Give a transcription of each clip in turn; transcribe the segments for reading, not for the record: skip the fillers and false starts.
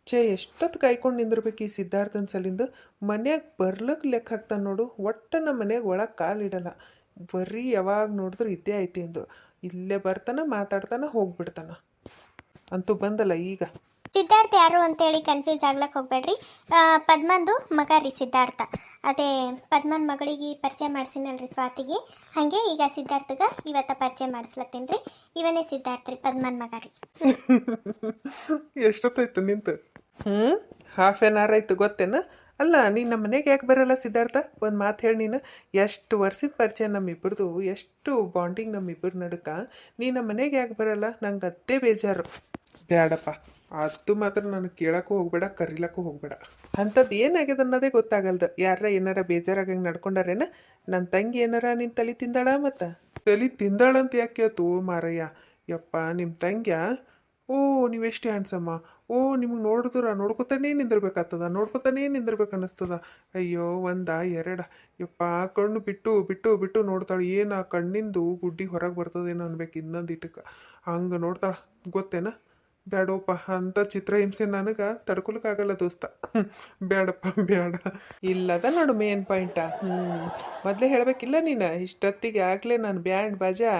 ಛೇ ಎಷ್ಟೊತ್ತು ಕಾಯ್ಕೊಂಡು ನಿಂದಿರ್ಬೇಕು ಈ ಸಿದ್ಧಾರ್ಥನ ಸಲಿಂದ ಮನ್ಯಾಗ ಬರ್ಲಕ್ಕೆ ಲೆಕ್ಕ ಹಾಕ್ತಾನೆ ನೋಡು. ಒಟ್ಟು ನಮ್ಮ ಮನ್ಯಾಗ ಒಳಗೆ ಕಾಲಿಡಲ್ಲ. ಬರೀ ಯಾವಾಗ ನೋಡಿದ್ರು ಇದ್ದೇ ಐತಿ ಎಂದು ಇಲ್ಲೇ ಬರ್ತಾನ ಮಾತಾಡ್ತಾನ ಹೋಗ್ಬಿಡ್ತಾನ. ಅಂತೂ ಬಂದಲ್ಲ ಈಗ. ಸಿದ್ಧಾರ್ಥ ಯಾರು ಅಂತೇಳಿ ಕನ್ಫ್ಯೂಸ್ ಆಗ್ಲಕ್ಕೆ ಹೋಗ್ಬೇಡ್ರಿ. ಪದ್ಮಂದು ಮಗ ರೀ ಸಿದ್ಧಾರ್ಥ. ಅದೇ ಪದ್ಮನ್ ಮಗಳಿಗೆ ಪರಿಚಯ ಮಾಡ್ಸಿನಲ್ರಿ ಸ್ವಾತಿಗೆ, ಹಾಗೆ ಈಗ ಸಿದ್ಧಾರ್ಥಗೆ ಇವತ್ತ ಪರಿಚಯ ಮಾಡಿಸ್ಲತ್ತೀನಿ ರೀ. ಇವನೇ ಸಿದ್ಧಾರ್ಥ ರೀ, ಪದ್ಮನ್ ಮಗ ರೀ. ಎಷ್ಟೊತ್ತಾಯ್ತು ನಿಂತು? ಹಾಫ್ ಆನ್ ಅವರ್ ಆಯ್ತು ಗೊತ್ತೇನ? ಅಲ್ಲ ನೀನು ನಮ್ಮ ಮನೆಗೆ ಯಾಕೆ ಬರಲ್ಲ ಸಿದ್ಧಾರ್ಥ? ಒಂದು ಮಾತು ಹೇಳಿ ನೀನು. ಎಷ್ಟು ವರ್ಷದ ಪರಿಚಯ ನಮ್ಮಿಬ್ಬರದು, ಎಷ್ಟು ಬಾಂಡಿಂಗ್ ನಮ್ಮಿಬ್ಬರ ನಡುಕ. ನೀ ನಮ್ಮ ಮನೆಗೆ ಯಾಕೆ ಬರಲ್ಲ? ನಂಗೆ ಅದೇ ಬೇಜಾರು. ಬೇಡಪ್ಪ, ಅದು ಮಾತ್ರ ನನಗೆ ಕೇಳಕ್ಕೂ ಹೋಗ್ಬೇಡ, ಕರೀಲಕ್ಕೂ ಹೋಗ್ಬೇಡ. ಅಂಥದ್ದು ಏನಾಗ್ಯದ ಅನ್ನೋದೇ ಗೊತ್ತಾಗಲ್ದು. ಯಾರ ಏನಾರ ಬೇಜಾರಾಗಂಗೆ ನಡ್ಕೊಂಡಾರೇನ? ನನ್ನ ತಂಗಿ ಏನಾರ ನಿನ್ನ ತಲೆ ತಿಂದಾಳ? ಮತ್ತು ತಲೆ ತಿಂದಾಳಂತ ಯಾಕೆ ಕೇಳ್ತು ಮಾರಯ್ಯ? ಯಪ್ಪ ನಿಮ್ಮ ತಂಗ್ಯ, ಓ ನೀವೆಷ್ಟು ಹ್ಯಾಂಡ್ಸಮ್ಮ, ಓ ನಿಮಗೆ ನೋಡ್ಕೊತಾನೇ ನಿಂದಿರ್ಬೇಕು ಅನ್ನಿಸ್ತದ. ಅಯ್ಯೋ ಒಂದ ಎರಡ, ಯಪ್ಪ ಕಣ್ಣು ಬಿಟ್ಟು ಬಿಟ್ಟು ಬಿಟ್ಟು ನೋಡ್ತಾಳೆ. ಏನು ಆ ಕಣ್ಣಿಂದು ಗುಡ್ಡಿ ಹೊರಗೆ ಬರ್ತದೇನೋ ಅನ್ಬೇಕು ಇನ್ನೊಂದು ಇಟಕ್ಕೆ. ಹಂಗೆ ನೋಡ್ತಾಳೆ ಗೊತ್ತೇನ? ಬೇಡಪ್ಪ, ಅಂಥ ಚಿತ್ರಹಿಂಸೆ ನನಗೆ ತಡ್ಕೊಳಕ್ಕಾಗಲ್ಲ ದೋಸ್ತ. ಬೇಡಪ್ಪ ಬೇಡ. ಇಲ್ಲದ ನೋಡು ಮೇನ್ ಪಾಯಿಂಟ. ಮೊದಲೇ ಹೇಳಬೇಕಿಲ್ಲ ನೀನು? ಇಷ್ಟೊತ್ತಿಗೆ ಆಗಲೇ ನಾನು ಬ್ಯಾಂಡ್ ಬಾಜಾ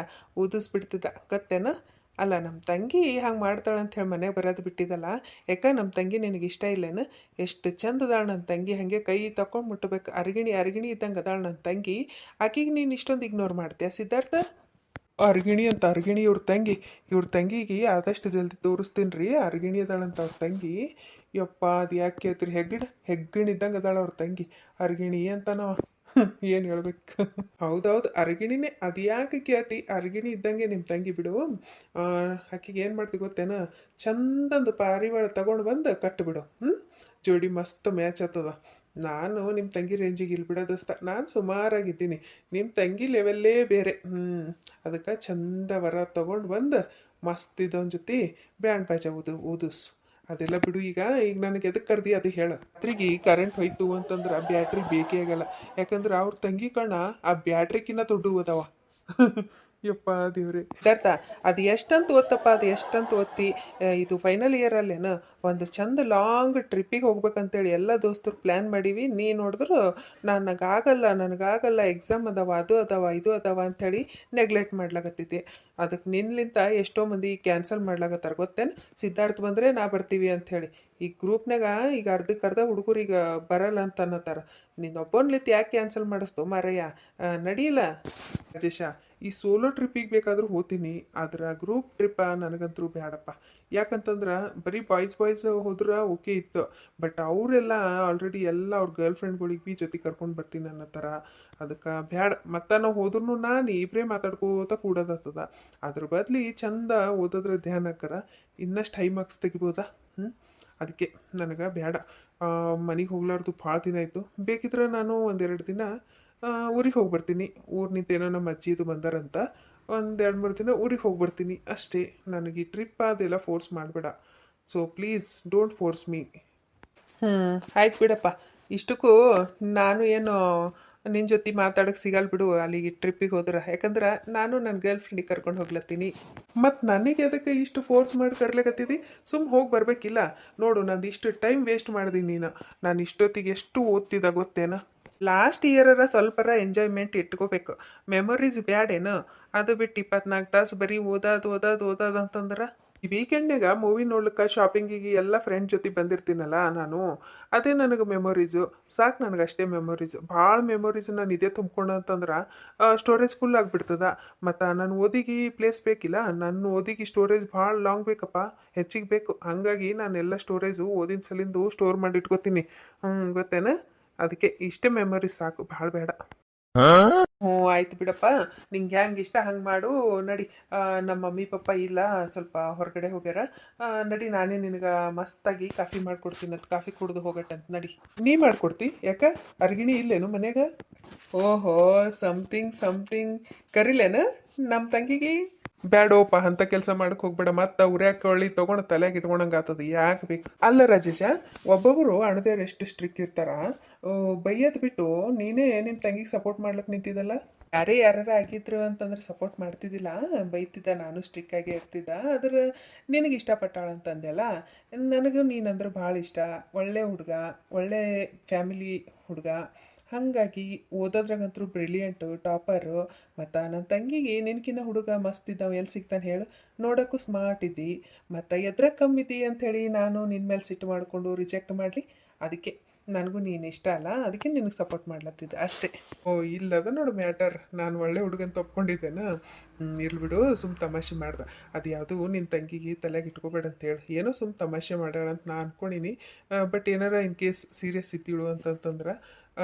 ಊದಿಸ್ಬಿಡ್ತಿದ್ದ ಗೊತ್ತೇನ? ಅಲ್ಲ ನಮ್ಮ ತಂಗಿ ಹಂಗೆ ಮಾಡ್ತಾಳೆ ಅಂತ ಹೇಳಿ ಮನೆಗೆ ಬರೋದು ಬಿಟ್ಟಿದ್ದಲ್ಲ. ಯಾಕೆ ನಮ್ಮ ತಂಗಿ ನಿನಗೆ ಇಷ್ಟ ಇಲ್ಲೇನು? ಎಷ್ಟು ಚಂದ ಅದಾಳೆ ನನ್ನ ತಂಗಿ. ಹಾಗೆ ಕೈ ತಗೊಂಡು ಮುಟ್ಟಬೇಕು. ಅರ್ಗಿಣಿ ಇದ್ದಂಗೆ ಅದಾಳೆ ನನ್ನ ತಂಗಿ. ಆಕಿಗೆ ನೀನು ಇಷ್ಟೊಂದು ಇಗ್ನೋರ್ ಮಾಡ್ತೀಯ ಸಿದ್ಧಾರ್ಥ? ಅರ್ಗಿಣಿ ಇವ್ರ ತಂಗಿಗೆ ಆದಷ್ಟು ಜಲ್ದಿ ತೋರಿಸ್ತೀನಿ ರೀ. ಅರ್ಗಿಣಿ ಅದಾಳಂತ ಅವ್ರ ತಂಗಿ. ಯಪ್ಪ ಅದು ಯಾಕೆ ಕೇಳ್ತೀರಿ? ಹೆಗ್ಗಿಣಿ ಇದ್ದಂಗೆ ಅದಾಳ ಅವ್ರ ತಂಗಿ. ಅರ್ಗಿಣಿ ಅಂತ ನಾವು ಏನು ಹೇಳ್ಬೇಕು? ಹೌದೌದು ಅರ್ಗಿಣಿನೇ. ಅದು ಯಾಕೆ ಕೇಳ್ತಿ? ಅರ್ಗಿಣಿ ಇದ್ದಂಗೆ ನಿಮ್ಮ ತಂಗಿ ಬಿಡು. ಆಕಿಗೆ ಏನು ಮಾಡ್ತಿ ಗೊತ್ತೇನ? ಚಂದಂದು ಪಾರಿವಾಳ ತಗೊಂಡು ಬಂದು ಕಟ್ಟಿಬಿಡು. ಜೋಡಿ ಮಸ್ತ್ ಮ್ಯಾಚ್ ಆಗ್ತದ. ನಾನು ನಿಮ್ಮ ತಂಗಿ ರೇಂಜಿಗೆ ಇಲ್ಲಿ ಬಿಡೋದಸ್ತ. ನಾನು ಸುಮಾರಾಗಿದ್ದೀನಿ. ನಿಮ್ಮ ತಂಗಿ ಲೆವೆಲ್ಲೇ ಬೇರೆ. ಅದಕ್ಕೆ ಚಂದ ವರ ತೊಗೊಂಡು ಬಂದು ಮಸ್ತ್ ಇದೊಂದು ಜೊತೆ ಬ್ಯಾಂಡ್ ಬಾಜಾ ಊದಿಸು. ಅದೆಲ್ಲ ಬಿಡು. ಈಗ ನನಗೆ ಎದಕ್ಕೆ ಕರ್ದಿ ಅದು ಹೇಳು. ರಾತ್ರಿಗೆ ಕರೆಂಟ್ ಹೋಯ್ತು ಅಂತಂದ್ರೆ ಬ್ಯಾಟ್ರಿ ಬೇಕೇ ಆಗಲ್ಲ. ಯಾಕಂದ್ರೆ ಅವ್ರ ತಂಗಿ ಕಣ ಆ ಬ್ಯಾಟ್ರಿಕಿನ್ನ ದೊಡ್ಡ ಓದವ. ಯಪ್ಪ ದೇವ್ರಿ. ಸಿದ್ಧಾರ್ಥ ಅದು ಎಷ್ಟಂತ ಓದ್ತಪ್ಪ, ಅದು ಎಷ್ಟಂತ ಓದ್ತಿ? ಇದು ಫೈನಲ್ ಇಯರ್ ಅಲ್ಲೇನು? ಒಂದು ಚಂದ ಲಾಂಗ್ ಟ್ರಿಪ್ಪಿಗೆ ಹೋಗ್ಬೇಕಂತೇಳಿ ಎಲ್ಲ ದೋಸ್ತರು ಪ್ಲ್ಯಾನ್ ಮಾಡೀವಿ. ನೀ ನೋಡಿದ್ರು ನನಗಾಗಲ್ಲ ಎಕ್ಸಾಮ್ ಅದಾವ, ಅದು ಅದಾವ, ಇದು ಅದಾವ ಅಂಥೇಳಿ ನೆಗ್ಲೆಕ್ಟ್ ಮಾಡ್ಲಾಗತ್ತೈತಿ. ಅದಕ್ಕೆ ನಿನ್ನಿಂದ ಎಷ್ಟೋ ಮಂದಿ ಕ್ಯಾನ್ಸಲ್ ಮಾಡ್ಲಾಗತ್ತಾರ ಗೊತ್ತೇನು? ಸಿದ್ಧಾರ್ಥ ಬಂದರೆ ನಾ ಬರ್ತೀವಿ ಅಂಥೇಳಿ. ಈ ಗ್ರೂಪ್ನಾಗ ಈಗ ಅರ್ಧಕ್ಕರ್ಧ ಹುಡುಗರಿಗೆ ಬರಲ್ಲ ಅಂತ ಅನ್ನತ್ತಾರ. ನೀನು ಒಬ್ಬೊನ್ಲಿತ್ತು ಯಾಕೆ ಕ್ಯಾನ್ಸಲ್ ಮಾಡಿಸ್ತು ಮಾರಯ್ಯ? ನಡೀಲ್ಲ ರಾಜೇಶ. ಈ ಸೋಲೋ ಟ್ರಿಪ್ಪಿಗೆ ಬೇಕಾದ್ರೂ ಹೋಗ್ತೀನಿ, ಆದ್ರೆ ಗ್ರೂಪ್ ಟ್ರಿಪ್ಪ ನನಗಂತರೂ ಬೇಡಪ್ಪ. ಯಾಕಂತಂದ್ರೆ ಬರೀ ಬಾಯ್ಸ್ ಹೋದ್ರೆ ಓಕೆ ಇತ್ತು. ಬಟ್ ಅವರೆಲ್ಲ ಆಲ್ರೆಡಿ ಎಲ್ಲ ಅವ್ರ ಗರ್ಲ್ ಫ್ರೆಂಡ್ಗಳಿಗೆ ಬಿ ಜೊತೆ ಕರ್ಕೊಂಡು ಬರ್ತೀನಿ ಅನ್ನೋ ಥರ. ಅದಕ್ಕೆ ಬ್ಯಾಡ. ಮತ್ತು ನಾವು ಹೋದ್ರೂ ನಾನು ಇಬ್ಬರೇ ಮಾತಾಡ್ಕೋತ ಕೂಡೋದಾಗ್ತದ. ಅದ್ರ ಬದಲಿ ಚಂದ ಓದೋದ್ರ ಧ್ಯಾನಕ್ಕರ ಇನ್ನಷ್ಟು ಹೈ ಮಾರ್ಕ್ಸ್ ತೆಗಿಬೋದಾ? ಅದಕ್ಕೆ ನನಗೆ ಬೇಡ. ಮನೆಗೆ ಹೋಗ್ಲಾರ್ದು ಭಾಳ ದಿನ ಆಯಿತು. ಬೇಕಿದ್ರೆ ನಾನು ಒಂದೆರಡು ದಿನ ಊರಿಗೆ ಹೋಗಿ ಬರ್ತೀನಿ. ಊರಿನಿಂದೇನೋ ನಮ್ಮ ಅಜ್ಜಿದು ಬಂದಾರಂತ. ಒಂದು 2-3 ದಿನ ಊರಿಗೆ ಹೋಗಿ ಬರ್ತೀನಿ ಅಷ್ಟೇ. ನನಗೆ ಈ ಟ್ರಿಪ್ ಅದೆಲ್ಲ ಫೋರ್ಸ್ ಮಾಡಬೇಡ. So please don't force me. ಆಯ್ತು ಬಿಡಪ್ಪ. ಇಷ್ಟಕ್ಕೂ ನಾನು ಏನು ನಿನ್ನ ಜೊತೆ ಮಾತಾಡೋಕ್ಕೆ ಸಿಗಲ್ಲ ಬಿಡು ಅಲ್ಲಿಗೆ ಟ್ರಿಪ್ಪಿಗೆ ಹೋದ್ರೆ. ಯಾಕಂದ್ರೆ ನಾನು ನನ್ನ ಗರ್ಲ್ ಫ್ರೆಂಡಿಗೆ ಕರ್ಕೊಂಡು ಹೋಗ್ಲತ್ತೀನಿ. ಮತ್ತು ನನಗೆ ಅದಕ್ಕೆ ಇಷ್ಟು ಫೋರ್ಸ್ ಮಾಡಿ ಕರ್ಲಿಕತ್ತಿದ್ದಿ? ಸುಮ್ಮ ಹೋಗಿ ಬರಬೇಕಿಲ್ಲ? ನೋಡು ನಂದು ಇಷ್ಟು ಟೈಮ್ ವೇಸ್ಟ್ ಮಾಡಿದೀನಿ ನೀನು. ನಾನು ಇಷ್ಟೊತ್ತಿಗೆ ಎಷ್ಟು ಓದ್ತಿದ್ದ ಗೊತ್ತೇನ? ಲಾಸ್ಟ್ ಇಯರರ ಸ್ವಲ್ಪರ ಎಂಜಾಯ್ಮೆಂಟ್ ಇಟ್ಕೋಬೇಕು. ಮೆಮೊರೀಸ್ ಬ್ಯಾಡೇನು? ಅದು ಬಿಟ್ಟು 24 ತಾಸು ಬರೀ ಓದೋದು ಅಂತಂದ್ರೆ. ಈ ವೀಕೆಂಡ್ನಾಗ ಮೂವಿ ನೋಡ್ಲಿಕ್ಕೆ ಶಾಪಿಂಗಿಗೆ ಎಲ್ಲ ಫ್ರೆಂಡ್ ಜೊತೆ ಬಂದಿರ್ತೀನಲ್ಲ ನಾನು. ಅದೇ ನನಗೆ ಮೆಮೊರೀಸು ಸಾಕು. ನನಗಷ್ಟೇ ಮೆಮೊರೀಸು. ಭಾಳ ಮೆಮೊರೀಸ್ ನಾನು ಇದೇ ತುಂಬ್ಕೊಂಡು ಅಂತಂದ್ರೆ ಸ್ಟೋರೇಜ್ ಫುಲ್ ಆಗಿಬಿಡ್ತದ. ಮತ್ತು ನಾನು ಓದಿಗೆ ಪ್ಲೇಸ್ ಬೇಕಿಲ್ಲ. ನನ್ನ ಓದಿಗೆ ಸ್ಟೋರೇಜ್ ಭಾಳ ಲಾಂಗ್ ಬೇಕಪ್ಪ, ಹೆಚ್ಚಿಗೆ ಬೇಕು. ಹಾಗಾಗಿ ನಾನೆಲ್ಲ ಸ್ಟೋರೇಜು ಓದಿನ ಸಲಿಂದು ಸ್ಟೋರ್ ಮಾಡಿ ಇಟ್ಕೋತೀನಿ. ಗೊತ್ತೇನ? ಅದಕ್ಕೆ ಇಷ್ಟೇ ಮೆಮೊರೀಸ್ ಸಾಕು, ಭಾಳ ಬೇಡ. ಆಯ್ತು ಬಿಡಪ್ಪ. ನಿಂಗೆ ಹೆಂಗೆ ಇಷ್ಟ ಹಂಗೆ ಮಾಡು. ನಡಿ. ನಮ್ಮ ಮಮ್ಮಿ ಪಪ್ಪ ಇಲ್ಲ, ಸ್ವಲ್ಪ ಹೊರಗಡೆ ಹೋಗ್ಯಾರ. ನಡಿ, ನಾನೇ ನಿನಗೆ ಮಸ್ತಾಗಿ ಕಾಫಿ ಮಾಡ್ಕೊಡ್ತೀನಿ. ಅದು ಕಾಫಿ ಕುಡ್ದು ಹೋಗಟ್ಟಂತ ನಡಿ. ನೀ ಮಾಡ್ಕೊಡ್ತಿ? ಯಾಕೆ ಅರ್ಗಿಣಿ ಇಲ್ಲೇನು ಮನೆಯಾಗ? ಓಹೋ, ಸಮಥಿಂಗ್ ಕರಿಲೇನು ನಮ್ಮ ತಂಗಿಗೆ? ಬ್ಯಾಡೋಪ, ಅಂಥ ಕೆಲಸ ಮಾಡಕ್ಕೆ ಹೋಗ್ಬೇಡ. ಮತ್ತು ಉರ್ಯಾಕ ಕೊಳ್ಳಿ ತೊಗೊಂಡು ತಲೆಗೆ ಇಟ್ಕೊಂಡಂಗೆ ಆಗ್ತದ. ಯಾಕೆ ಬೇಕು? ಅಲ್ಲ ರಾಜೇಶ, ಒಬ್ಬೊಬ್ಬರು ಅಣದೇರು ಎಷ್ಟು ಸ್ಟ್ರಿಕ್ಟ್ ಇರ್ತಾರ. ಬೈಯೋದು ಬಿಟ್ಟು ನೀನೇ ನಿಮ್ಮ ತಂಗಿಗೆ ಸಪೋರ್ಟ್ ಮಾಡ್ಲಿಕ್ಕೆ ನಿಂತಿದ್ದಲ್ಲ. ಯಾರೇ ಯಾರಾರ ಆಗಿದ್ರು ಅಂತಂದ್ರೆ ಸಪೋರ್ಟ್ ಮಾಡ್ತಿದ್ದಿಲ್ಲ, ಬೈತಿದ್ದ, ನಾನು ಸ್ಟ್ರಿಕ್ಕಾಗಿ ಇರ್ತಿದ್ದ. ಆದ್ರೆ ನಿನಗೆ ಇಷ್ಟಪಟ್ಟಾಳ ಅಂತಂದೆಲ್ಲ, ನನಗೂ ನೀನಂದ್ರೆ ಭಾಳ ಇಷ್ಟ. ಒಳ್ಳೆ ಹುಡುಗ, ಒಳ್ಳೆ ಫ್ಯಾಮಿಲಿ ಹುಡುಗ. ಹಾಗಾಗಿ ಓದೋದ್ರಾಗಂತೂ ಬ್ರಿಲಿಯಂಟು, ಟಾಪರು. ಮತ್ತು ನನ್ನ ತಂಗಿಗೆ ನಿನಕಿನ್ನ ಹುಡುಗ ಮಸ್ತ್ ಇದ್ದಾವೆ ಎಲ್ಲಿ ಸಿಗ್ತಾನೆ ಹೇಳು. ನೋಡೋಕ್ಕೂ ಸ್ಮಾರ್ಟ್ ಇದ್ದಿ, ಮತ್ತು ಎದ್ರಾಗ ಕಮ್ಮಿದ್ದಿ ಅಂಥೇಳಿ ನಾನು ನಿನ್ನ ಮೇಲೆ ಸಿಟ್ಟು ಮಾಡಿಕೊಂಡು ರಿಜೆಕ್ಟ್ ಮಾಡಲಿ. ಅದಕ್ಕೆ ನನಗೂ ನೀನು ಇಷ್ಟ ಅಲ್ಲ, ಅದಕ್ಕೆ ನಿನಗೆ ಸಪೋರ್ಟ್ ಮಾಡ್ಲತ್ತಿದ್ದೆ ಅಷ್ಟೇ. ಓ ಇಲ್ಲದ ನೋಡು ಮ್ಯಾಟರ್. ನಾನು ಒಳ್ಳೆ ಹುಡುಗನ್ ತಪ್ಕೊಂಡಿದ್ದೇನಾ? ಇರ್ಲಿ ಬಿಡು, ಸುಮ್ಮ ತಮಾಷೆ ಮಾಡ್ದೆ. ಅದು ಯಾವುದು ನಿನ್ನ ತಂಗಿಗೆ ತಲೆಗೆ ಇಟ್ಕೋಬೇಡ ಅಂತೇಳಿ, ಏನೋ ಸುಮ್ಮ ತಮಾಷೆ ಮಾಡ್ಯಾಳ ಅಂತ ನಾ ಅನ್ಕೊಂಡಿನಿ. ಬಟ್ ಏನಾರ ಇನ್ ಕೇಸ್ ಸೀರಿಯಸ್ ಇದ್ದಿಳು ಅಂತಂತಂದ್ರೆ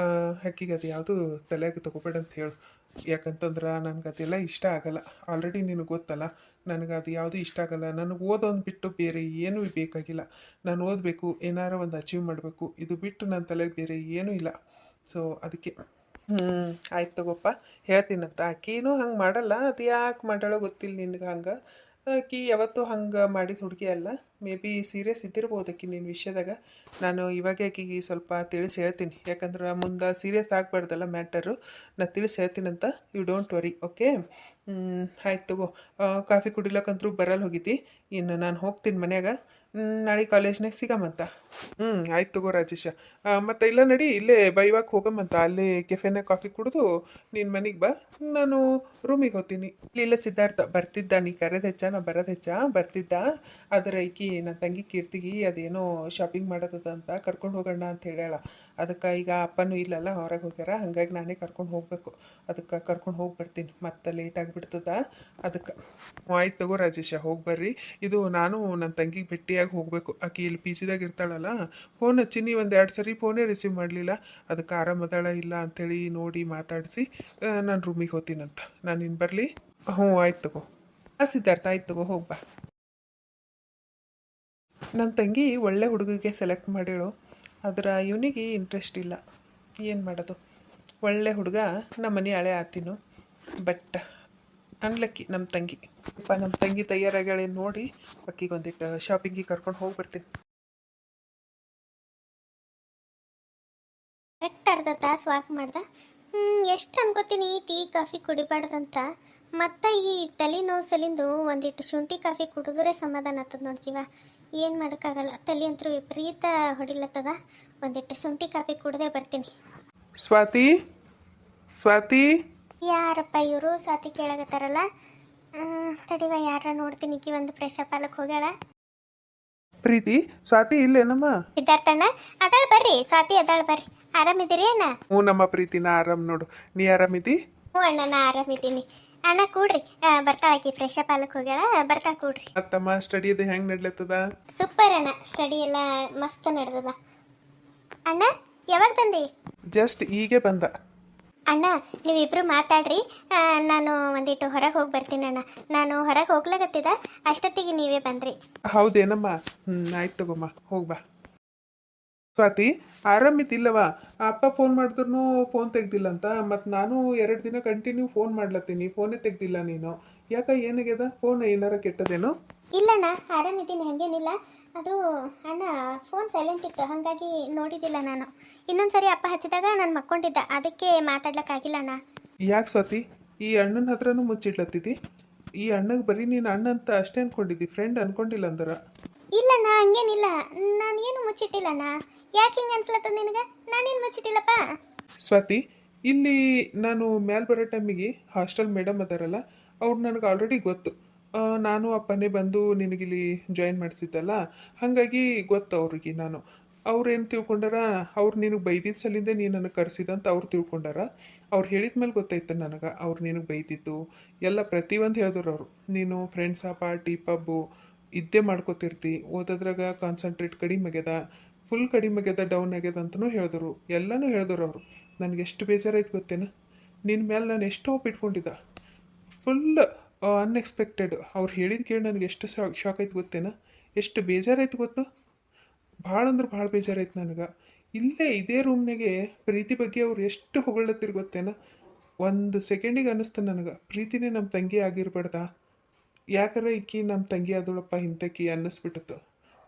ಆಕಿಗೆ ಅದು ಯಾವುದು ತಲೆಗೆ ತಗೋಬೇಡ ಅಂತ ಹೇಳು. ಯಾಕಂತಂದ್ರೆ ನನಗೆ ಅದೆಲ್ಲ ಇಷ್ಟ ಆಗಲ್ಲ. ಆಲ್ರೆಡಿ ನಿನಗೆ ಗೊತ್ತಲ್ಲ, ನನಗೆ ಅದು ಯಾವುದು ಇಷ್ಟ ಆಗಲ್ಲ. ನನಗೆ ಓದೋದು ಬಿಟ್ಟು ಬೇರೆ ಏನೂ ಬೇಕಾಗಿಲ್ಲ. ನಾನು ಓದಬೇಕು, ಏನಾರ ಒಂದು ಅಚೀವ್ ಮಾಡಬೇಕು, ಇದು ಬಿಟ್ಟು ನನ್ನ ತಲೆಗೆ ಬೇರೆ ಏನೂ ಇಲ್ಲ. ಸೊ ಅದಕ್ಕೆ ಆಯ್ತು ತಗೋಪ್ಪ, ಹೇಳ್ತೀನಂತ. ಆಕಿನೂ ಹಂಗೆ ಮಾಡಲ್ಲ, ಅದು ಯಾಕೆ ಮಾಡಾಳೋ ಗೊತ್ತಿಲ್ಲ ನಿನ್ಗೆ. ಹಂಗೆ ಆಕಿ ಯಾವತ್ತೂ ಹಂಗೆ ಮಾಡಿದ ಹುಡುಗಿ ಅಲ್ಲ. ಮೇ ಬಿ ಸೀರಿಯಸ್ ಇದ್ದಿರ್ಬೋದು ಆಕಿ ನಿನ್ನ ವಿಷಯದಾಗ. ನಾನು ಇವಾಗ ಆಕಿಗೆ ಸ್ವಲ್ಪ ತಿಳಿಸಿ ಹೇಳ್ತೀನಿ, ಯಾಕಂದ್ರೆ ಮುಂದೆ ಸೀರಿಯಸ್ ಆಗಬಾರ್ದಲ್ಲ ಮ್ಯಾಟರು. ನಾನು ತಿಳಿಸಿ ಹೇಳ್ತೀನಂತ, ಯು ಡೋಂಟ್ ವರಿ. ಓಕೆ, ಆಯ್ತು ತಗೋ. ಕಾಫಿ ಕುಡಿಲಕ್ಕಂತರೂ ಬರಲ್ಲ ಹೋಗಿದ್ದಿ. ಇನ್ನು ನಾನು ಹೋಗ್ತೀನಿ ಮನ್ಯಾಗ. ನಾಳೆ ಕಾಲೇಜ್ನಾಗ ಸಿಗಮಂತ. ಆಯ್ತು ತಗೋ ರಾಜೇಶ. ಮತ್ತು ಇಲ್ಲ ನಡಿ, ಇಲ್ಲೇ ಬೈವಾಗ ಹೋಗಮಂತ. ಅಲ್ಲೇ ಕೆಫೆನಾಗ ಕಾಫಿ ಕುಡಿದು ನಿನ್ನ ಮನೆಗೆ ಬಾ, ನಾನು ರೂಮಿಗೆ ಹೋಗ್ತೀನಿ. ಇಲ್ಲ ಸಿದ್ಧಾರ್ಥ ಬರ್ತಿದ್ದ, ನೀ ಕರೆದು ಹೆಚ್ಚ, ನಾ ಬರೋದು ಹೆಚ್ಚ ಬರ್ತಿದ್ದ. ಆದರೆ ಈಕಿ ನನ್ನ ತಂಗಿ ಕೀರ್ತಿಗೆ ಅದೇನೋ ಶಾಪಿಂಗ್ ಮಾಡೋದದ ಅಂತ ಕರ್ಕೊಂಡು ಹೋಗೋಣ ಅಂತ ಹೇಳ್ಯಾಳ. ಅದಕ್ಕೆ ಈಗ ಅಪ್ಪನೂ ಇಲ್ಲಲ್ಲ, ಹೊರಗೆ ಹೋಗ್ಯಾರ. ಹಾಗಾಗಿ ನಾನೇ ಕರ್ಕೊಂಡು ಹೋಗಬೇಕು. ಅದಕ್ಕೆ ಕರ್ಕೊಂಡು ಹೋಗಿ ಬರ್ತೀನಿ, ಮತ್ತೆ ಲೇಟ್ ಆಗಿಬಿಡ್ತದ. ಅದಕ್ಕೆ ಆಯ್ತು ತಗೋ ರಾಜೇಶ, ಹೋಗಿ ಬರ್ರಿ. ಇದು ನಾನು ನನ್ನ ತಂಗಿಗೆ ಭೇಟಿಯಾಗಿ ಹೋಗಬೇಕು. ಆಕಿ ಇಲ್ಲಿ ಪಿ ಜಿದಾಗ ಇರ್ತಾಳಲ್ಲ, ಫೋನ್ ಹಚ್ಚೀನಿ, ಒಂದು 2 ಸರಿ ಫೋನೇ ರಿಸೀವ್ ಮಾಡಲಿಲ್ಲ. ಅದಕ್ಕೆ ಆರಾಮದಾಳ ಇಲ್ಲ ಅಂಥೇಳಿ ನೋಡಿ ಮಾತಾಡಿಸಿ ನಾನು ರೂಮಿಗೆ ಹೋಗ್ತೀನಂತ. ನಾನು ಇನ್ನು ಬರಲಿ? ಹ್ಞೂ ಆಯ್ತು ತಗೋ. ಸಿದ್ಧಾರ್ಥ ಆಯ್ತು ತಗೋ, ಹೋಗ್ಬಾ. ನನ್ನ ತಂಗಿ ಒಳ್ಳೆ ಹುಡುಗಿಗೆ ಸೆಲೆಕ್ಟ್ ಮಾಡಿಳು, ಆದ್ರೆ ಇವನಿಗೆ ಇಂಟ್ರೆಸ್ಟ್ ಇಲ್ಲ. ಏನು ಮಾಡೋದು? ಒಳ್ಳೆ ಹುಡುಗ ನಮ್ಮ ಮನೆ ಹಳೆ ಆತೀನು, ಬಟ್ ಅನ್ಲಕ್ಕಿ ನಮ್ಮ ತಂಗಿ. ನಮ್ಮ ತಂಗಿ ತಯಾರಾಗಳೆ ನೋಡಿ ಅಕ್ಕಿಗೆ ಒಂದಿಟ್ಟು ಶಾಪಿಂಗಿಗೆ ಕರ್ಕೊಂಡು ಹೋಗಿ ಬರ್ತೀನಿ. ಕರೆಕ್ಟ್ ಅರ್ಧ ತಾಸು ವಾಕ್ ಮಾಡ್ದೆ. ಎಷ್ಟು ಅನ್ಕೋತೀನಿ ಟೀ ಕಾಫಿ ಕುಡಿಬಾರ್ದಂತ. ಮತ್ತು ಈ ತಲೆನೋವು ಸಲಿಂದು ಒಂದಿಟ್ಟು ಶುಂಠಿ ಕಾಫಿ ಕುಡಿದ್ರೆ ಸಮಾಧಾನ ಆಗ್ತದೆ ನೋಡಿ ಜೀವ. ಏನು ಮಾಡೋಕ್ಕಾಗಲ್ಲ, ತಲೆ ಅಂತೂ ವಿಪರೀತ ಹೊಡಿಲತ್ತದ. ಒಂದಿಟ್ಟು ಶುಂಠಿ ಕಾಫಿ ಕುಡ್ದೇ ಬರ್ತೀನಿ. ಸ್ವಾತಿ, ಸ್ವಾತಿ, ಯಾರಪ್ಪ ಇವರು? ಸ್ವಾತಿ ಕೇಳಾಗತ್ತಾರಲ್ಲ. ತಡಿವ, ಯಾರ ನೋಡ್ತೀನಿ. ಈಕಿ ಒಂದು ಫ್ರೆಶ್ ಅಪ್ ಆಲಕ್ಕೆ ಹೋಗ್ಯಾಳ. ಪ್ರೀತಿ, ಸ್ವಾತಿ ಇಲ್ಲೇನಮ್ಮ? ಸಿದ್ಧಾರ್ಥಣ್ಣ ಅದಾಳ ಬರ್ರಿ. ಸ್ವಾತಿ ಅದಾಳ ಬರ್ರಿ. ಆರಾಮಿದ್ದೀರಿ ಅಣ್ಣ? ಹ್ಞೂ ನಮ್ಮ ಪ್ರೀತಿನ ಆರಾಮ್ ನೋಡು. ನೀ ಆರಾಮಿದ್ದಿ? ಹ್ಞೂ ಅಣ್ಣ, ನಾ ಆರಾಮಿದ್ದೀನಿ. ಅಣ್ಣ ಕೂಡ್ರಿ, ಬರ್ತಾಳಕಿ ಫ್ರೆಶ್ ಅಪ್ ಆಲಕ್ಕೆ ಹೋಗ್ಯಾಳ, ಬರ್ತಾಳ ಕೂಡ್ರಿ. ಮತ್ತಮ್ಮ ಸ್ಟಡಿ ಅದು ಹೆಂಗೆ ನಡ್ಲತ್ತದ? ಸೂಪರ್ ಅಣ್ಣ, ಸ್ಟಡಿ ಎಲ್ಲ ಮಸ್ತ್ ನಡೆದದ. ಅಣ್ಣ ಯಾವಾಗ ಬಂದಿ? ಜಸ್ಟ್ ಈಗೆ ಬಂದ. ಅಣ್ಣ ನೀವಿಬ್ರು ಮಾತಾಡ್ರಿ, ನಾನು ಒಂದಿಟ್ಟು ಹೊರಗೆ ಹೋಗಿ ಬರ್ತೀನಿ ಅಣ್ಣ. ನಾನು ಹೊರಗೆ ಹೋಗ್ಲಾಗತ್ತಿದ, ಅಷ್ಟೊತ್ತಿಗೆ ನೀವೇ ಬಂದ್ರಿ. ಹೌದೇನಮ್ಮ? ಆಯ್ತು ತಗೋಮ್ಮ, ಹೋಗ್ಬಾ. ಸ್ವಾತಿ, ಆರಾಮಿದ್ದಿಲ್ಲವ? ಅಪ್ಪ ಫೋನ್ ಮಾಡಿದ್ರು ಫೋನ್ ತೆಗ್ದಿಲ್ಲ ಅಂತ. ಮತ್ತು ನಾನು 2 ದಿನ ಕಂಟಿನ್ಯೂ ಫೋನ್ ಮಾಡ್ಲತ್ತೀನಿ, ಫೋನೇ ತೆಗ್ದಿಲ್ಲ ನೀನು. ಯಾಕ, ಏನಾಗ್ಯದ? ಫೋನ್ ಏನಾರ ಕೆಟ್ಟದೇನೋ? ಇಲ್ಲಣ್ಣ, ಆರಾಮಿದ್ದೀನಿ, ಹಾಗೇನಿಲ್ಲ. ಅದು ಅಣ್ಣ ಫೋನ್ ಸೈಲೆಂಟ್ ಇತ್ತು, ಹಾಗಾಗಿ ನೋಡಿದ್ದಿಲ್ಲ ನಾನು. ಇನ್ನೊಂದ್ಸರಿ ಅಪ್ಪ ಹಚ್ಚಿದಾಗ ನಾನು ಮಕ್ಕೊಂಡಿದ್ದ, ಅದಕ್ಕೆ ಮಾತಾಡ್ಲಿಕ್ಕಾಗಿಲ್ಲ ಅಣ್ಣ. ಯಾಕೆ ಸ್ವಾತಿ, ಈ ಅಣ್ಣನ ಹತ್ರನೂ ಮುಚ್ಚಿಡ್ಲತ್ತಿದ್ದಿ? ಈ ಅಣ್ಣಗೆ ಬರೀ ನೀನು ಅಣ್ಣ ಅಂತ ಅಷ್ಟೇ ಅನ್ಕೊಂಡಿದ್ದಿ, ಫ್ರೆಂಡ್ ಅನ್ಕೊಂಡಿಲ್ಲ ಅಂದರ? ಇಲ್ಲಣ್ಣ, ಹಂಗೇನಿಲ್ಲ. ನಾನೇನು ಮುಚ್ಚಿಟ್ಟಿಲ್ಲಣ್ಣ. ಯಾಕೆ ಹಿಂಗೆ ಅನ್ಸ್ಲತ್ತದ ನಿನಗೆ? ನಾನೇನು ಮುಚ್ಚಿಟ್ಟಿಲ್ಲಪ್ಪ. ಸ್ವಾತಿ, ಇಲ್ಲಿ ನಾನು ಮ್ಯಾಲೆ ಬರೋ ಟೈಮಿಗೆ ಹಾಸ್ಟೆಲ್ ಮೇಡಮ್ ಅದಾರಲ್ಲ, ಅವ್ರು ನನಗೆ ಆಲ್ರೆಡಿ ಗೊತ್ತು. ನಾನು ಅಪ್ಪನೇ ಬಂದು ನಿನಗಿಲ್ಲಿ ಜಾಯಿನ್ ಮಾಡಿಸಿದ್ದಲ್ಲ, ಹಾಗಾಗಿ ಗೊತ್ತು ಅವ್ರಿಗೆ. ಅವ್ರು ಏನು ತಿಳ್ಕೊಂಡಾರ, ಅವ್ರು ನಿನಗೆ ಬೈದಿದ್ದ ಸಲಿಂದ ನೀನು ನನಗೆ ಕರೆಸಿದಂತ ಅವ್ರು ತಿಳ್ಕೊಂಡಾರ. ಅವ್ರು ಹೇಳಿದ ಮೇಲೆ ಗೊತ್ತಾಯ್ತು ನನಗೆ, ಅವ್ರು ನಿನಗೆ ಬೈದಿದ್ದು ಎಲ್ಲ ಪ್ರತಿಯೊಂದು ಹೇಳಿದ್ರು ಅವರು. ನೀನು ಫ್ರೆಂಡ್ಸ, ಪಾರ್ಟಿ, ಪಬ್ಬು ಇದ್ದೇ ಮಾಡ್ಕೋತಿರ್ತಿ, ಓದೋದ್ರಾಗ ಕಾನ್ಸಂಟ್ರೇಟ್ ಕಡಿಮೆ ಆಗ್ಯದ, ಫುಲ್ ಕಡಿಮೆ ಆಗ್ಯದ, ಡೌನ್ ಆಗ್ಯದ ಅಂತಲೂ ಹೇಳಿದ್ರು. ಎಲ್ಲನೂ ಹೇಳಿದ್ರು ಅವರು. ನನಗೆ ಎಷ್ಟು ಬೇಜಾರಾಯ್ತು ಗೊತ್ತೇನು? ನಿನ್ನ ಮೇಲೆ ನಾನು ಎಷ್ಟೋ ಇಟ್ಕೊಂಡಿದ್ದ, ಫುಲ್ ಅನ್ಎಕ್ಸ್ಪೆಕ್ಟೆಡ್. ಅವ್ರು ಹೇಳಿದ ಕೇಳಿ ನನಗೆ ಎಷ್ಟು ಶಾಕ್ ಆಯ್ತು ಗೊತ್ತೇನ? ಎಷ್ಟು ಬೇಜಾರಾಯ್ತು ಗೊತ್ತು? ಭಾಳ ಅಂದ್ರೆ ಭಾಳ ಬೇಜಾರಾಯ್ತು ನನಗೆ. ಇಲ್ಲೇ ಇದೇ ರೂಮ್ನಾಗೆ ಪ್ರೀತಿ ಬಗ್ಗೆ ಅವ್ರು ಎಷ್ಟು ಹೊಗಳತ್ತಿರು ಗೊತ್ತೇನ? ಒಂದು ಸೆಕೆಂಡಿಗೆ ಅನ್ನಿಸ್ತು ನನಗೆ, ಪ್ರೀತಿನೇ ನಮ್ಮ ತಂಗಿ ಆಗಿರ್ಬಾರ್ದಾ? ಯಾಕಂದ್ರೆ ಈಕಿ ನಮ್ಮ ತಂಗಿ ಆದಳಪ್ಪ ಇಂತಕಿ ಅನ್ನಿಸ್ಬಿಟ್ಟಿತ್ತು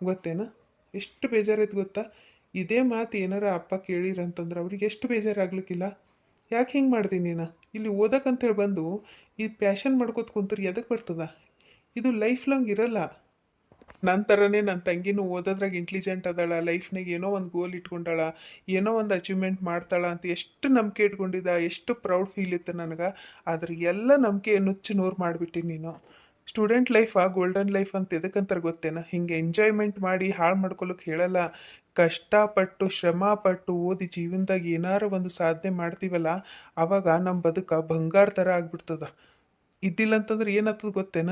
ಗೊತ್ತೇನ? ಎಷ್ಟು ಬೇಜಾರಾಯ್ತು ಗೊತ್ತಾ? ಇದೇ ಮಾತು ಏನಾರ ಅಪ್ಪ ಕೇಳಿರಂತಂದ್ರೆ ಅವ್ರಿಗೆ ಎಷ್ಟು ಬೇಜಾರಾಗ್ಲಿಕ್ಕಿಲ್ಲ? ಯಾಕೆ ಹಿಂಗೆ ಮಾಡ್ದಿ ನೀನು ಇಲ್ಲಿ ಓದಕ್ಕಂತೇಳಿ ಬಂದು ಈ ಪ್ಯಾಷನ್ ಮಾಡ್ಕೋತ ಕುಂತ್ರೆ ಎದಕ್ಕೆ ಬರ್ತದ ಇದು ಲೈಫ್ ಲಾಂಗ್ ಇರಲ್ಲ. ನನ್ನ ಥರನೇ ನನ್ನ ತಂಗಿನೂ ಓದೋದ್ರಾಗ ಇಂಟೆಲಿಜೆಂಟ್ ಅದಾಳ, ಲೈಫ್ನಾಗ ಏನೋ ಒಂದು ಗೋಲ್ ಇಟ್ಕೊಂಡಾಳ, ಏನೋ ಒಂದು ಅಚೀವ್ಮೆಂಟ್ ಮಾಡ್ತಾಳ ಅಂತ ಎಷ್ಟು ನಂಬಿಕೆ ಇಟ್ಕೊಂಡಿದ್ದ, ಎಷ್ಟು ಪ್ರೌಡ್ ಫೀಲ್ ಇತ್ತು ನನಗೆ. ಆದ್ರೆ ಎಲ್ಲ ನಂಬಿಕೆ ನುಚ್ಚು ನೂರು ಮಾಡಿಬಿಟ್ಟು ನೀನು. ಸ್ಟೂಡೆಂಟ್ ಲೈಫಾ ಗೋಲ್ಡನ್ ಲೈಫ್ ಅಂತ ಎದಕ್ಕಂತಾರೆ ಗೊತ್ತೇನ? ಹಿಂಗೆ ಎಂಜಾಯ್ಮೆಂಟ್ ಮಾಡಿ ಹಾಳು ಮಾಡ್ಕೊಳಕ್ಕೆ ಹೇಳಲ್ಲ. ಕಷ್ಟಪಟ್ಟು ಶ್ರಮಪಟ್ಟು ಓದಿ ಜೀವನದಾಗ ಏನಾರು ಒಂದು ಸಾಧನೆ ಮಾಡ್ತೀವಲ್ಲ, ಅವಾಗ ನಮ್ಮ ಬದುಕ ಬಂಗಾರ ಥರ ಆಗ್ಬಿಡ್ತದ. ಇದ್ದಿಲ್ಲ ಅಂತಂದ್ರೆ ಏನಾಗ್ತದ ಗೊತ್ತೇನ?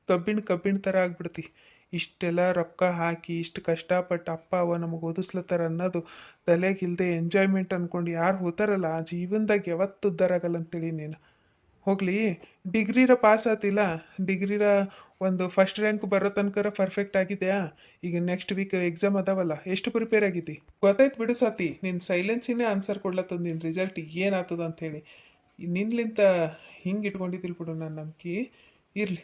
ಕಬ್ಬಿಣ ಥರ ಆಗ್ಬಿಡ್ತಿ. ಇಷ್ಟೆಲ್ಲ ರೊಕ್ಕ ಹಾಕಿ ಇಷ್ಟು ಕಷ್ಟಪಟ್ಟು ಅಪ್ಪ ಅವ ನಮಗೆ ಓದಿಸ್ಲತ್ತಾರ ಅನ್ನೋದು ತಲೆಗಿಲ್ದೆ ಎಂಜಾಯ್ಮೆಂಟ್ ಅನ್ಕೊಂಡು ಯಾರು ಹೋತಾರಲ್ಲ ಆ ಜೀವನದಾಗ ಯಾವತ್ತು ಉದ್ಧಾರ ಆಗಲ್ಲ ಅಂತೇಳಿ ನೀನು. ಹೋಗ್ಲಿ, ಡಿಗ್ರಿರ ಪಾಸ್ ಆತಿಲ್ಲ, ಡಿಗ್ರಿರ ಒಂದು ಫಸ್ಟ್ ರ್ಯಾಂಕ್ ಬರೋ ತನಕ ಪರ್ಫೆಕ್ಟ್ ಆಗಿದೆಯಾ? ಈಗ ನೆಕ್ಸ್ಟ್ ವೀಕ್ ಎಕ್ಸಾಮ್ ಅದಾವಲ್ಲ, ಎಷ್ಟು ಪ್ರಿಪೇರ್ ಆಗಿದ್ದಿ? ಗೊತ್ತಾಯ್ತು ಬಿಡು ಸ್ವಾತಿ, ನಿನ್ನ ಸೈಲೆನ್ಸಿನೇ ಆನ್ಸರ್ ಕೊಡ್ಲತ್ತದ ನಿನ್ನ ರಿಸಲ್ಟ್ ಏನಾಗ್ತದ ಅಂಥೇಳಿ. ನಿನ್ಲಿಂತ ಹಿಂಗೆ ಇಟ್ಕೊಂಡಿದ್ದಿಲ್ಲ ಬಿಡು ನನ್ನ ನಂಬಿಕೆ. ಇರಲಿ,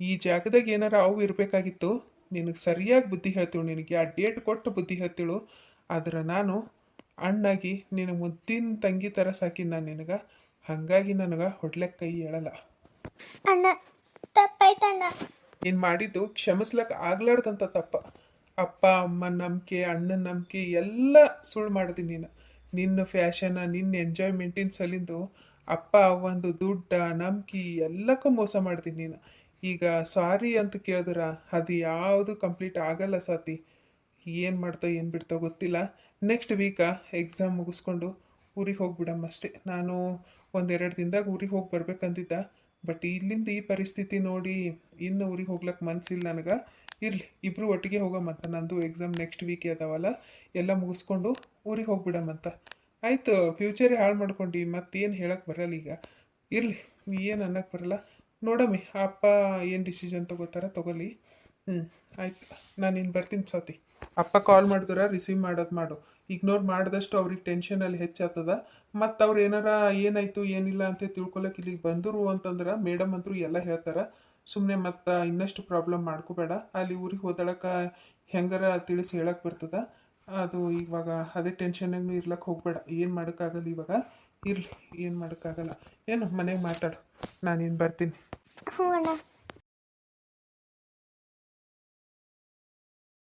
ಈ ಜಾಗದಾಗ ಏನಾರ ಅವು ಇರಬೇಕಾಗಿತ್ತು. ನಿನಗೆ ಸರಿಯಾಗಿ ಬುದ್ಧಿ ಹೇಳ್ತೀಳು, ನಿನಗೆ ಆ ಡೇಟ್ ಕೊಟ್ಟು ಬುದ್ಧಿ ಹೇಳ್ತೀಳು. ಆದ್ರೆ ನಾನು ಅಣ್ಣಾಗಿ ನಿನಗೆ ಮುದ್ದಿನ ತಂಗಿ ಥರ ಸಾಕಿ ನಾನು ನಿನಗೆ, ಹಾಗಾಗಿ ನನಗೆ ಹೊಡ್ಲಕ್ಕೆ ಕೈ ಹೇಳಲ್ಲ. ಅಣ್ಣ ತಪ್ಪಾಯ್ತಣ್ಣ. ನೀನು ಮಾಡಿದ್ದು ಕ್ಷಮಿಸ್ಲಕ್ಕೆ ಆಗ್ಲಾರ್ದಂಥ ತಪ್ಪ. ಅಪ್ಪ ಅಮ್ಮನ ನಂಬಿಕೆ, ಅಣ್ಣನ ನಂಬಿಕೆ ಎಲ್ಲ ಸುಳ್ಳು ಮಾಡಿದಿ ನೀನು. ನಿನ್ನ ಫ್ಯಾಷನ, ನಿನ್ನ ಎಂಜಾಯ್ಮೆಂಟಿನ ಸಲಿಂದು ಅಪ್ಪ ಒಂದು ದುಡ್ಡ ನಂಬಿಕೆ ಎಲ್ಲಕ್ಕೂ ಮೋಸ ಮಾಡ್ತೀನಿ ನೀನು. ಈಗ ಸಾರಿ ಅಂತ ಕೇಳಿದ್ರ ಅದು ಯಾವುದು ಕಂಪ್ಲೀಟ್ ಆಗಲ್ಲ ಸಾತಿ. ಏನು ಮಾಡ್ತಾ ಏನು ಬಿಡ್ತಾ ಗೊತ್ತಿಲ್ಲ. ನೆಕ್ಸ್ಟ್ ವೀಕ ಎಕ್ಸಾಮ್ ಮುಗಿಸ್ಕೊಂಡು ಊರಿಗೆ ಹೋಗ್ಬಿಡಮ್ಮ ಅಷ್ಟೇ. ನಾನು ಒಂದೆರಡು ದಿನದಾಗ ಊರಿಗೆ ಹೋಗಿ ಬರ್ಬೇಕಂತಿದ್ದ, ಬಟ್ ಇಲ್ಲಿಂದ ಈ ಪರಿಸ್ಥಿತಿ ನೋಡಿ ಇನ್ನು ಊರಿಗೆ ಹೋಗ್ಲಕ್ಕೆ ಮನಸ್ಸಿಲ್ಲ ನನಗೆ. ಇರಲಿ, ಇಬ್ಬರು ಒಟ್ಟಿಗೆ ಹೋಗಮ್ಮಂತ. ನಂದು ಎಕ್ಸಾಮ್ ನೆಕ್ಸ್ಟ್ ವೀಕ್ ಅದಾವಲ್ಲ, ಎಲ್ಲ ಮುಗಿಸ್ಕೊಂಡು ಊರಿಗೆ ಹೋಗ್ಬಿಡಮ್ಮಂತ. ಆಯಿತು, ಫ್ಯೂಚರೇ ಹಾಳು ಮಾಡ್ಕೊಂಡು ಮತ್ತೇನು ಹೇಳಕ್ಕೆ ಬರಲ್ಲ ಈಗ. ಇರಲಿ, ಏನು ಅನ್ನಕ್ಕೆ ಬರಲ್ಲ. ನೋಡಮ್ಮಿ ಅಪ್ಪ ಏನು ಡಿಸಿಷನ್ ತೊಗೋತಾರ ತೊಗೊಲಿ. ಆಯ್ತು, ನಾನು ಇನ್ನು ಬರ್ತೀನಿ ಸ್ವಾತಿ. ಅಪ್ಪ ಕಾಲ್ ಮಾಡಿದ್ರೆ ರಿಸೀವ್ ಮಾಡೋದು ಮಾಡು. ಇಗ್ನೋರ್ ಮಾಡಿದಷ್ಟು ಅವ್ರಿಗೆ ಟೆನ್ಷನಲ್ಲಿ ಹೆಚ್ಚಾಗ್ತದ. ಮತ್ತು ಅವ್ರು ಏನಾರ ಏನಾಯಿತು ಏನಿಲ್ಲ ಅಂತ ತಿಳ್ಕೊಳಕ್ಕೆ ಇಲ್ಲಿಗೆ ಬಂದರು ಅಂತಂದ್ರೆ ಮೇಡಮ್ ಅಂತರೂ ಎಲ್ಲ ಹೇಳ್ತಾರೆ. ಸುಮ್ಮನೆ ಮತ್ತು ಇನ್ನಷ್ಟು ಪ್ರಾಬ್ಲಮ್ ಮಾಡ್ಕೋಬೇಡ. ಅಲ್ಲಿ ಊರಿಗೆ ಹೋದಳಕ್ಕೆ ಹೆಂಗಾರ ತಿಳಿಸಿ ಹೇಳಕ್ಕೆ ಬರ್ತದ. ಅದು ಇವಾಗ ಅದೇ ಟೆನ್ಷನ್ನಾಗೂ ಇರ್ಲಕ್ಕೆ ಹೋಗಬೇಡ. ಏನು ಮಾಡೋಕ್ಕಾಗಲ್ಲ ಇವಾಗ. ಇರಲಿ, ಏನು ಮಾಡೋಕ್ಕಾಗಲ್ಲ. ಏನು ಮನೆಗೆ ಮಾತಾಡು, ನಾನಿನ್ನು ಬರ್ತೀನಿ. ಹ್ಞೂ ಅಣ್ಣ.